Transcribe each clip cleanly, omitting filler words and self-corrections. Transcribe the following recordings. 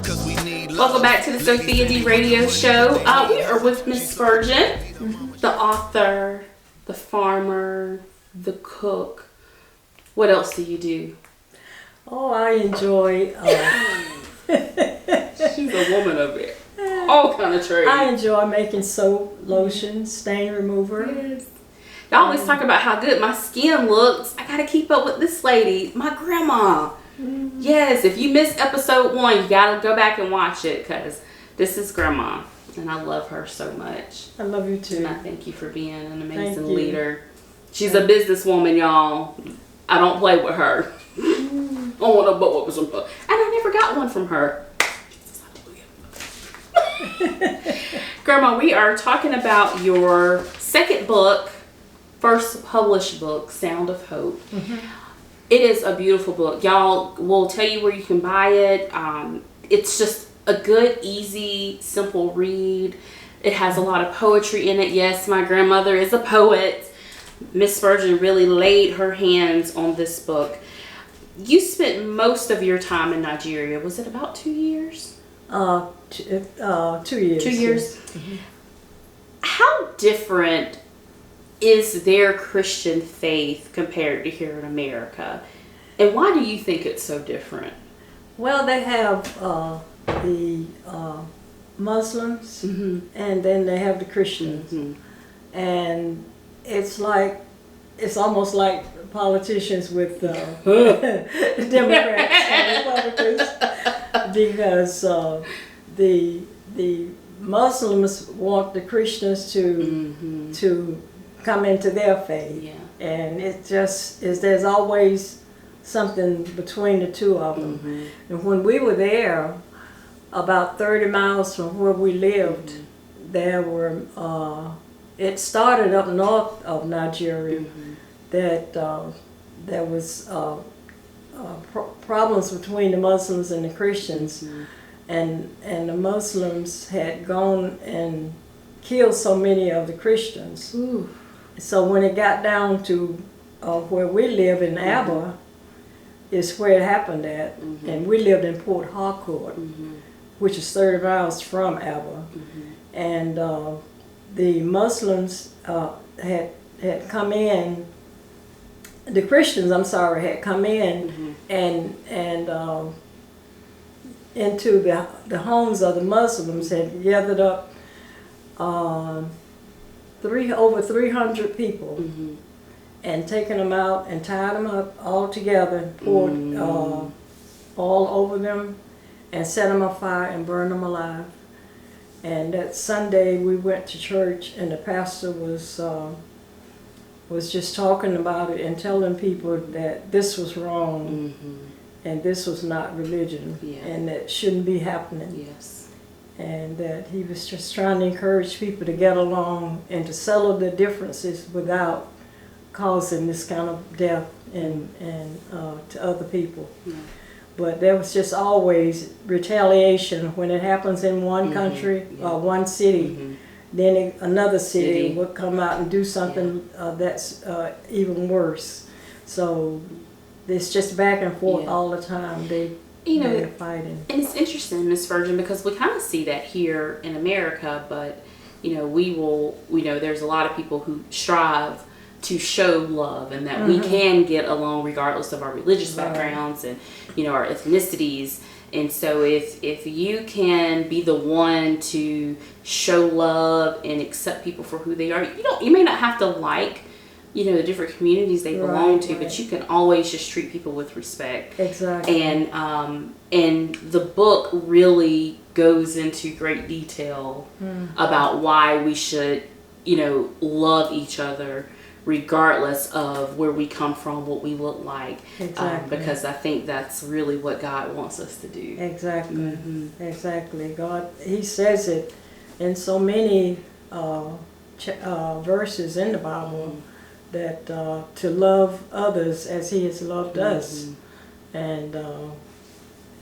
Welcome back to the Sophia D Radio Show. We are with Miss Spurgeon, the author, the farmer, the cook. What else do you do? Oh, I enjoy... She's a woman of it. All kind of trades. I enjoy making soap, lotion, stain remover. Yes. Y'all always talk about how good my skin looks. I gotta keep up with this lady, my grandma. Yes, if you missed episode 1, you gotta go back and watch it, because this is grandma and I love her so much. I love you too. And I thank you for being an amazing leader. She's a businesswoman, y'all. I don't play with her. I want a book with some book. And I never got one from her. Grandma, we are talking about your second book, first published book, Sound of Hope. It is a beautiful book. Y'all, we'll tell you where you can buy it. It's just a good, easy, simple read. It has a lot of poetry in it. Yes, my grandmother is a poet. Miss Spurgeon really laid her hands on this book. You spent most of your time in Nigeria. Was it about 2 years? 2 years. 2 years. How different is their Christian faith compared to here in America? And why do you think it's so different? Well, they have the Muslims, and then they have the Christians. And it's almost like politicians with Democrats and Republicans, because the Muslims want the Christians to come into their faith, and it just is. There's always something between the two of them. And when we were there, about 30 miles from where we lived, there were. It started up north of Nigeria that there was problems between the Muslims and the Christians, and the Muslims had gone and killed so many of the Christians. So when it got down to where we live in Abba, is where it happened at, and we lived in Port Harcourt, which is 30 miles from Abba, and the Muslims had come in. The Christians, I'm sorry, had come in and into the homes of the Muslims, had gathered up over 300 people, and taken them out and tied them up all together, poured oil over them, and set them afire and burned them alive. And that Sunday we went to church, and the pastor was just talking about it and telling people that this was wrong, and this was not religion, and that shouldn't be happening. And that he was just trying to encourage people to get along and to settle the differences without causing this kind of death and to other people. But there was just always retaliation when it happens in one country or one city. Then another city would come out and do something that's even worse. So it's just back and forth all the time. They're fighting. And it's interesting, Miss Spurgeon, because we kind of see that here in America, but there's a lot of people who strive to show love, and that we can get along regardless of our religious backgrounds and our ethnicities. And so if you can be the one to show love and accept people for who they are, you may not have to like the different communities they belong to, but you can always just treat people with respect. Exactly. And the book really goes into great detail about why we should love each other regardless of where we come from, what we look like. Exactly. Because I think that's really what God wants us to do. Exactly. Exactly. God, He says it in so many verses in the Bible, that to love others as He has loved us, and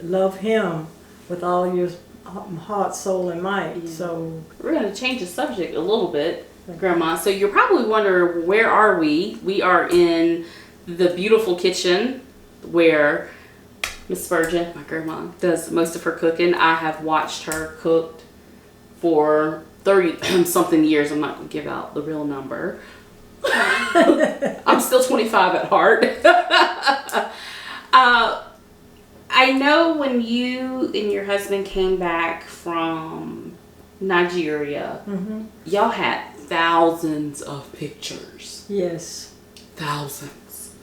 love Him with all your heart, soul, and might. So we're going to change the subject a little bit, Grandma. So you're probably wondering, where are we? We are in the beautiful kitchen where Miss Spurgeon, my grandma, does most of her cooking. I have watched her cook for 30 something years. I'm not going to give out the real number. I'm still 25 at heart. I know when you and your husband came back from Nigeria, y'all had thousands of pictures. Yes. Thousands.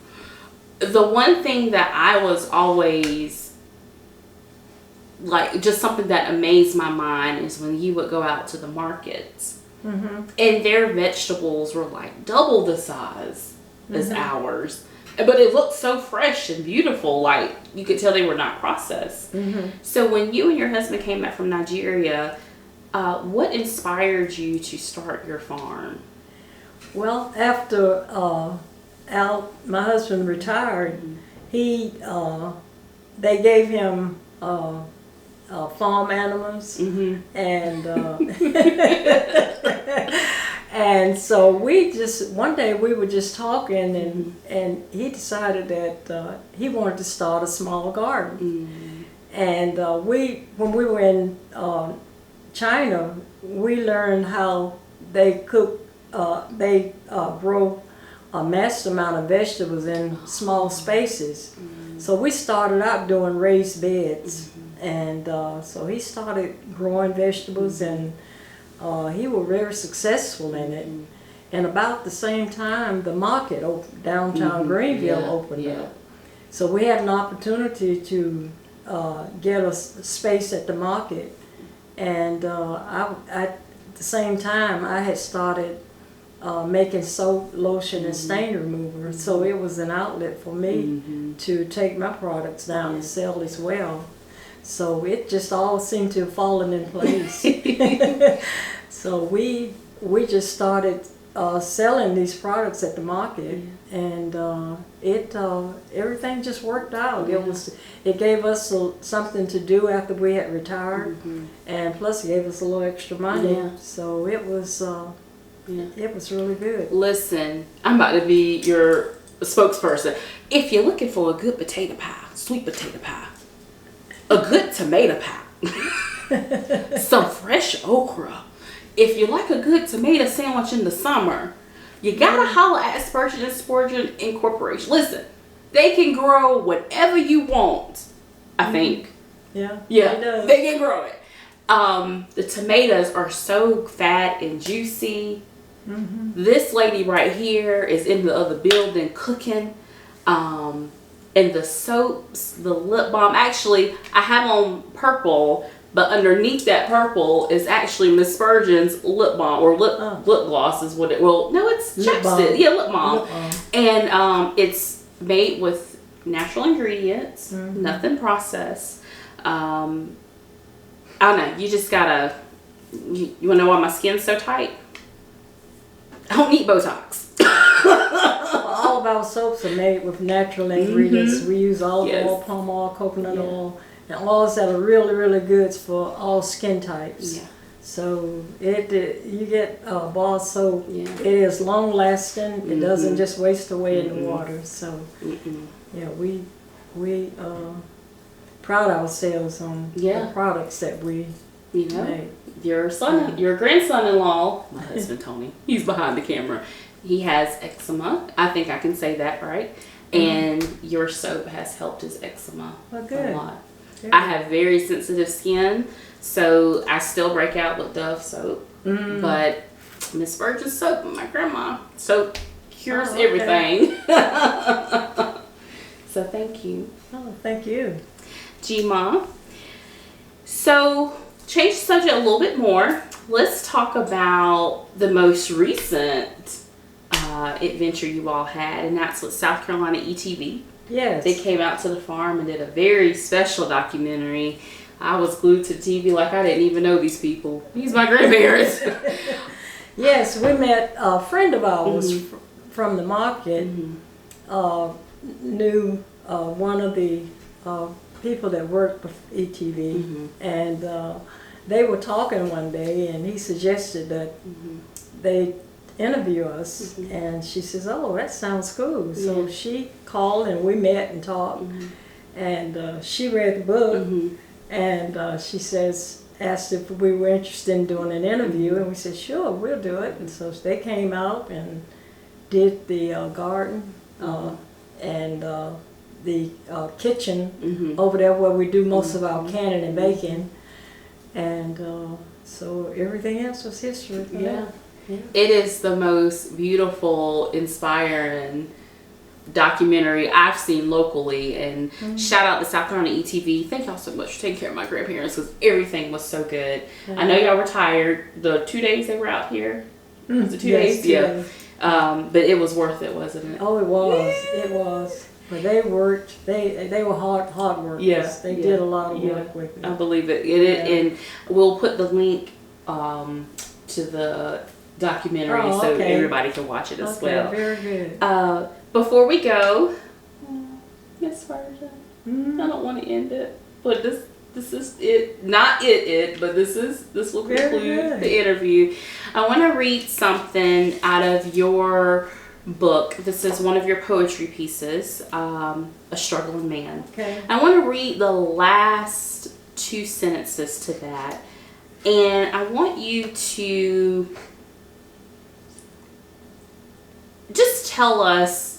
The one thing that I was always like, just something that amazed my mind is when you would go out to the markets and their vegetables were like double the size as ours. But it looked so fresh and beautiful, like you could tell they were not processed. So when you and your husband came back from Nigeria, what inspired you to start your farm? Well, after my husband retired, they gave him farm animals, and and so one day we were just talking, and he decided that he wanted to start a small garden. And when we were in China, we learned how they cook. They grow a massive amount of vegetables in small spaces. So we started out doing raised beds, and so he started growing vegetables, and he was very successful in it. And about the same time, the market downtown Greenville opened up. So we had an opportunity to get a space at the market, and at the same time I had started making soap, lotion, and stain remover. So it was an outlet for me to take my products down and sell as well. So it just all seemed to have fallen in place. So we just started selling these products at the market, and everything just worked out. It gave us something to do after we had retired, and plus it gave us a little extra money. So it was really good. Listen, I'm about to be your spokesperson. If you're looking for a good potato pie, sweet potato pie, a good tomato pie, some fresh okra. If you like a good tomato sandwich in the summer, you gotta holler at Spurgeon and Spurgeon Incorporation. Listen, they can grow whatever you want, I think. Yeah, they can grow it. The tomatoes are so fat and juicy. This lady right here is in the other building cooking. And the soaps, the lip balm. Actually, I have on purple, but underneath that purple is actually Miss Spurgeon's lip balm, or lip gloss is what it. Well, no, it's chapstick. Yeah, lip balm. And it's made with natural ingredients, nothing processed. I don't know. You just gotta. You wanna know why my skin's so tight? I don't need Botox. All of our soaps are made with natural ingredients. We use olive oil, palm oil, coconut oil, and oils that are really, really good for all skin types. So you get bar soap. It is long lasting. It doesn't just waste away in the water. So we pride ourselves on the products that we make. Your grandson-in-law, my husband Tony, he's behind the camera. He has eczema. I think I can say that right. And your soap has helped his eczema a lot. Good. I have very sensitive skin, so I still break out with Dove soap. But Miss Spurgeon's soap, my grandma soap cures everything. So thank you. Oh, thank you. G-Ma. So change the subject a little bit more. Let's talk about the most recent adventure you all had, and that's with South Carolina ETV. Yes. They came out to the farm and did a very special documentary. I was glued to the TV like I didn't even know these people. These my grandparents. Yes, we met a friend of ours from the market, knew one of the people that worked with ETV, and they were talking one day, and he suggested that they interview us, and she says, "Oh, that sounds cool." So she called, and we met and talked, And she read the book, and she asked if we were interested in doing an interview, and we said, sure, we'll do it. And so they came out and did the garden and the kitchen over there where we do most of our canning and baking. And so everything else was history. Yeah. It is the most beautiful, inspiring documentary I've seen locally, and shout out to South Carolina ETV. Thank y'all so much for taking care of my grandparents, because everything was so good. I know y'all were tired the 2 days they were out here. Was it 2 days? Yeah. But it was worth it, wasn't it? Oh, it was. It was. But they worked. They were hard workers. Yeah. They did a lot of work with it. I believe it. And we'll put the link to the documentary so everybody can watch it as well. Very good. Before we go, Miss Spurgeon, I don't want to end it, but this is it. Not it, but this will conclude the interview. I want to read something out of your book. This is one of your poetry pieces, A Struggling Man. Okay. I want to read the last 2 sentences to that, and I want you to just tell us,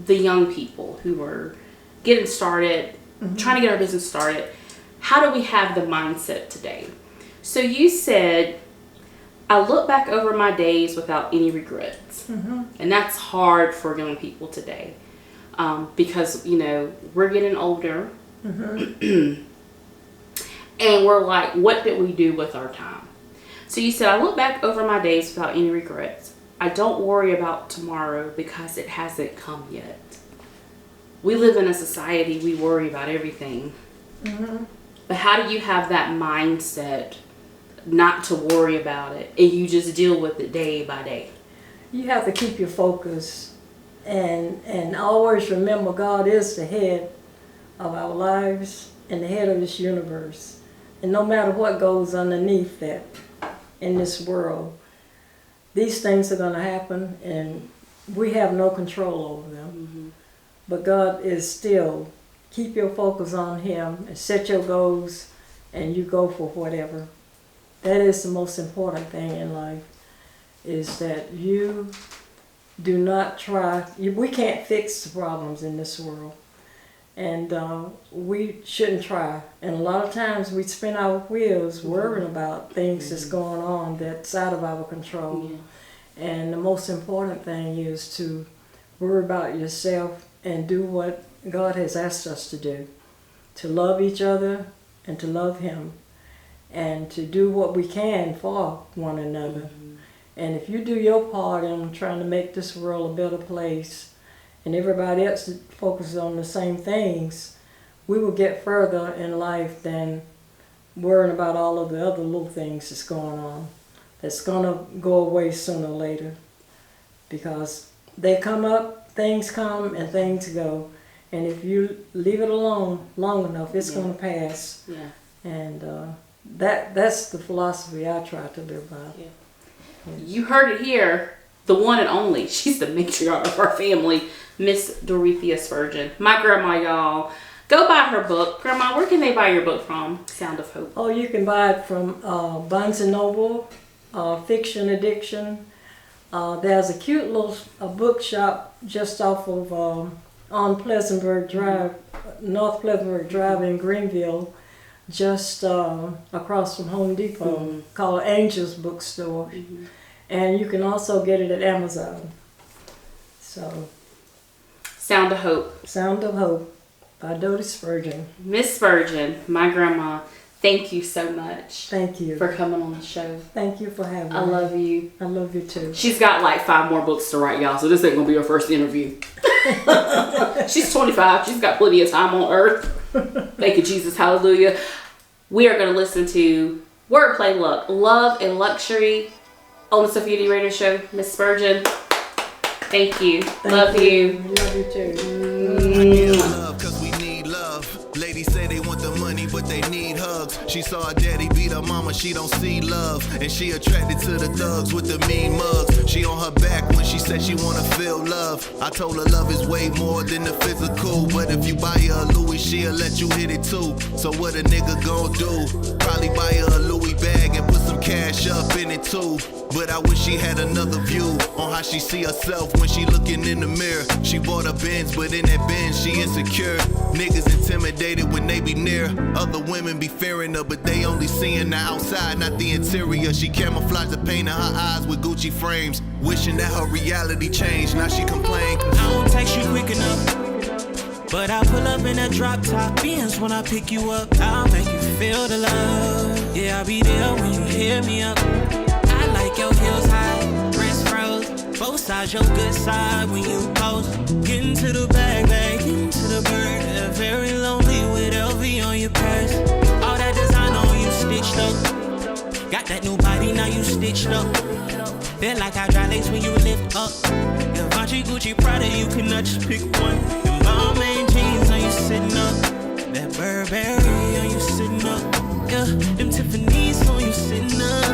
the young people who are getting started, trying to get our business started, how do we have the mindset today? So you said, I look back over my days without any regrets. And that's hard for young people today, because, we're getting older and we're like, what did we do with our time? So you said, I look back over my days without any regrets. I don't worry about tomorrow because it hasn't come yet. We live in a society, we worry about everything. But how do you have that mindset not to worry about it, and you just deal with it day by day? You have to keep your focus and always remember God is the head of our lives and the head of this universe. And no matter what goes underneath that in this world, these things are going to happen, and we have no control over them. But God is still, keep your focus on Him and set your goals, and you go for whatever. That is the most important thing in life, is that you do not try. We can't fix the problems in this world, and we shouldn't try. And a lot of times we spin our wheels worrying about things that's going on that's out of our control. And the most important thing is to worry about yourself and do what God has asked us to do. To love each other and to love Him. And to do what we can for one another. And if you do your part in trying to make this world a better place, and everybody else focuses on the same things, we will get further in life than worrying about all of the other little things that's going on. That's going to go away sooner or later, because they come up, things come, and things go. And if you leave it alone long enough, it's going to pass. And that's the philosophy I try to live by. You heard it here, the one and only. She's the matriarch of our family, Miss Dorothea Spurgeon. My grandma, y'all. Go buy her book. Grandma, where can they buy your book from? Sound of Hope. Oh, you can buy it from Barnes & Noble, Fiction Addiction. There's a cute little bookshop just off of on Pleasantburg Drive, North Pleasantburg Drive in Greenville, just across from Home Depot, called Angel's Bookstore. And you can also get it at Amazon. So, Sound of Hope. Sound of Hope by Dodie Spurgeon. Miss Spurgeon, my grandma, thank you so much. Thank you. For coming on the show. Thank you for having me. I love you. I love you too. She's got like 5 more books to write, y'all, so this ain't gonna be her first interview. She's 25. She's got plenty of time on earth. Thank you, Jesus. Hallelujah. We are going to listen to Wordplay Luck, Love and Luxury on the Sophya Radio Show. Miss Spurgeon, thank you. Love you. Love you too. Love, 'cause we need love. Ladies say they want the money, but they need hugs. She saw her daddy beat her mama, she don't see love. And she attracted to the thugs with the mean mugs. She on her back when she said she wanna feel love. I told her love is way more than the physical. But if you buy her a Louis, she'll let you hit it too. So what a nigga gon' do? Probably buy her a Louis bag and put some cash up in it too. But I wish she had another view on how she see herself when she looking in the mirror. She bought a Benz, but in that Benz she insecure. Niggas intimidated when they be near. Other women be fearing her, but they only seeing the outside, not the interior. She camouflaged the pain in her eyes with Gucci frames, wishing that her reality changed. Now she complain. I don't text you quick enough, but I pull up in a drop top Benz when I pick you up. I'll make you feel the love. Yeah, I'll be there when you hear me up. I like your heels high, wrist froze, both sides your good side when you post. Get into the bag, get into the bird. They're very lonely with LV on your purse. All that design on you stitched up. Got that new body, now you stitched up. Feel like hydraulics when you lift up. Givenchy, Gucci, Prada, you cannot just pick one. Them Balmain jeans on you sitting up. That Burberry on you sitting up. Yeah, them Tiffany's on you sitting up.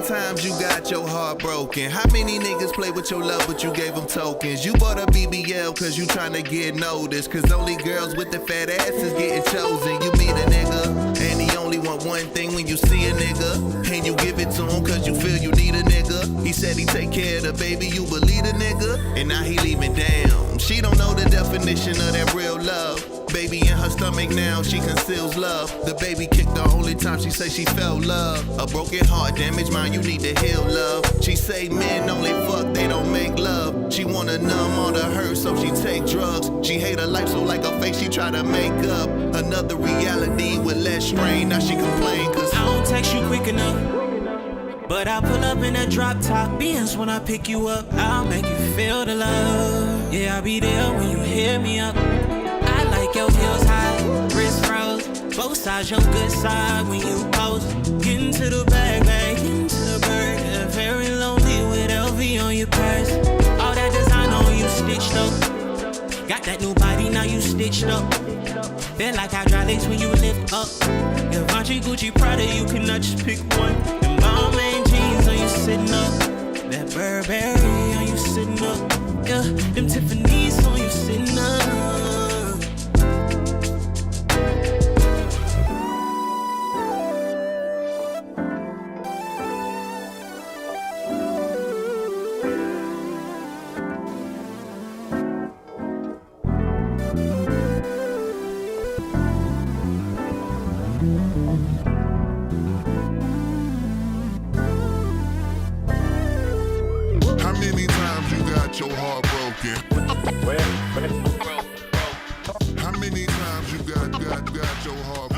Times you got your heart broken. How many niggas play with your love but you gave them tokens? You bought a BBL cause you tryna get noticed. Cause only girls with the fat asses getting chosen. You meet a nigga and he only want one thing when you see a nigga, and you give it to him cause you feel you need a nigga. He said he take care of the baby, you believe the nigga, and now he leaving down. She don't know the definition of that real love. Baby in her stomach now, she conceals love. The baby kicked the only time she say she felt love. A broken heart, damaged mind, you need to heal love. She say men only fuck, they don't make love. She wanna numb all the hurt, so she take drugs. She hate her life, so like her face, she try to make up another reality with less strain. Now she complain cause I don't text you quick enough, but I pull up in a drop top Benz when I pick you up. I'll make you feel the love. Yeah, I'll be there when you hear me up. I like your heels high, wrist froze, both sides your good side when you post. Get into the bag, get into the bird. They're very lonely with LV on your purse. All that design on you stitched up. Got that new body, now you stitched up. Feel like hydraulics when you lift up. Givenchy, Gucci, Prada, you cannot just pick one. Them Balmain jeans on you sitting up. That Burberry on you sitting up. Yeah, them Tiffany's on you sitting up. how many times you got your heart broken? How many times you got your heart